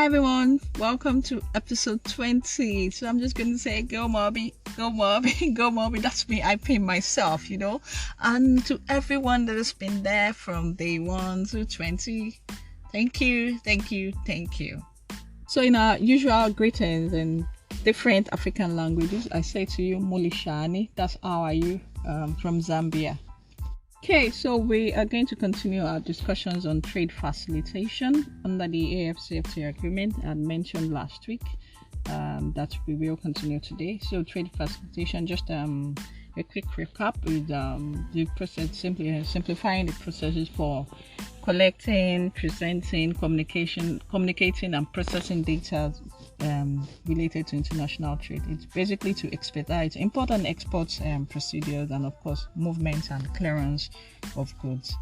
everyone, welcome to episode 20. So I'm just going to say go Mobby, go Mobby, go Mobby. That's me, I pay myself, and to everyone that has been there from day 1 to 20, thank you. So in our usual greetings in different African languages, I say to you Mulishani, that's how are you, from Zambia. Okay, so we are going to continue our discussions on trade facilitation under the AfCFTA agreement I mentioned last week. That we will continue today. So trade facilitation, just a quick recap with the process, simplifying the processes for collecting, presenting, communicating and processing data related to international trade. It's basically to expedite import and export procedures and of course movement and clearance of goods.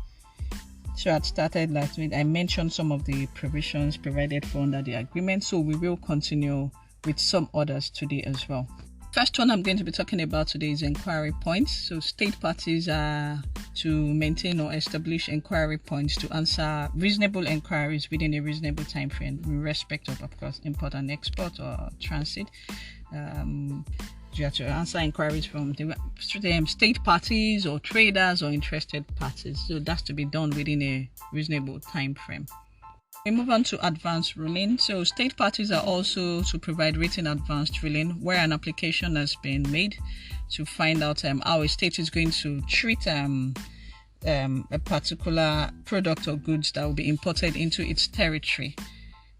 So I started last week. I mentioned some of the provisions provided for under the agreement, so we will continue with some others today as well. First one I'm going to be talking about today is inquiry points. So state parties are to maintain or establish inquiry points to answer reasonable inquiries within a reasonable time frame in respect of course, import and export or transit. You have to answer inquiries from the state parties or traders or interested parties. So that's to be done within a reasonable time frame. We move on to advanced ruling. So state parties are also to provide written advanced ruling where an application has been made to find out how a state is going to treat a particular product or goods that will be imported into its territory.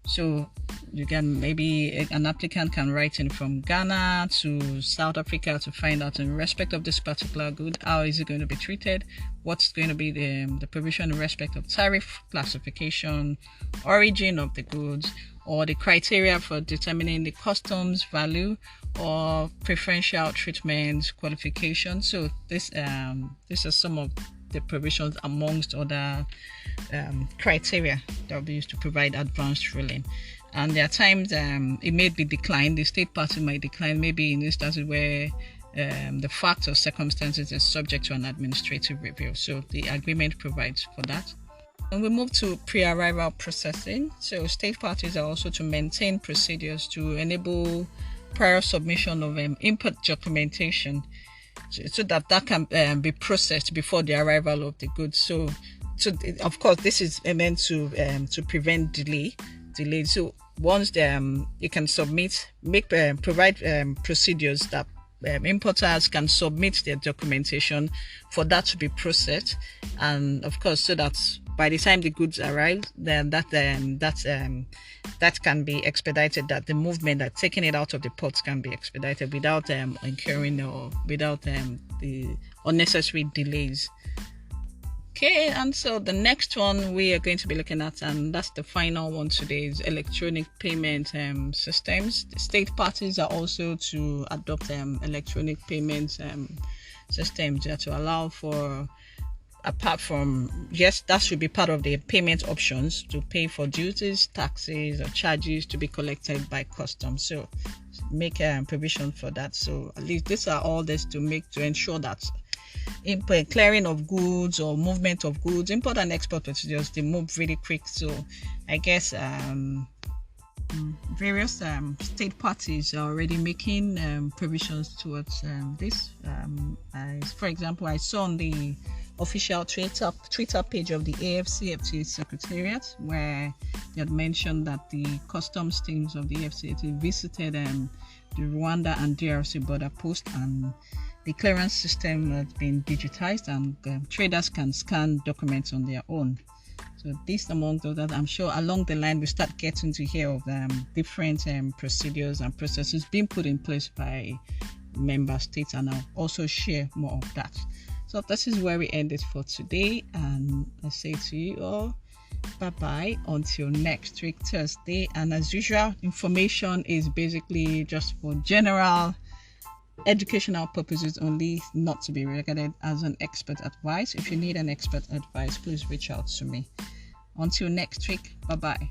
So you can maybe an applicant can write in from Ghana to South Africa to find out in respect of this particular good, how is it going to be treated, what's going to be the provision in respect of tariff classification, origin of the goods, or the criteria for determining the customs value or preferential treatment qualification. So this are some of the provisions amongst other criteria that will be used to provide advanced ruling. And there are times it may be declined. The state party might decline, maybe in instances where the facts or circumstances is subject to an administrative review. So the agreement provides for that. And we move to pre-arrival processing. So state parties are also to maintain procedures to enable prior submission of import documentation so that can be processed before the arrival of the goods. So of course this is meant to prevent delay. So once you can submit, provide procedures that importers can submit their documentation for that to be processed, and of course so that by the time the goods arrive, then that can be expedited, that the movement, that taking it out of the ports can be expedited without incurring or without the unnecessary delays. Okay, and so the next one we are going to be looking at, and that's the final one today, is electronic payment systems. The state parties are also to adopt electronic payment systems to allow for, apart from, yes, that should be part of the payment options, to pay for duties, taxes or charges to be collected by customs. So make provision for that. So at least these are all this to ensure that clearing of goods or movement of goods, import and export procedures, they move really quick. So I guess various state parties are already making provisions towards this. For example, I saw on the official Twitter page of the AfCFTA Secretariat where they had mentioned that the customs teams of the AfCFTA visited the Rwanda and DRC border post, and the clearance system has been digitized, and traders can scan documents on their own. So this, among others, I'm sure along the line we start getting to hear of different procedures and processes being put in place by member states, and I'll also share more of that. So this is where we end it for today, and I say to you all, bye-bye until next week, Thursday. And as usual, information is basically just for general educational purposes only, not to be regarded as an expert advice. If you need an expert advice, please reach out to me. Until next week, bye-bye.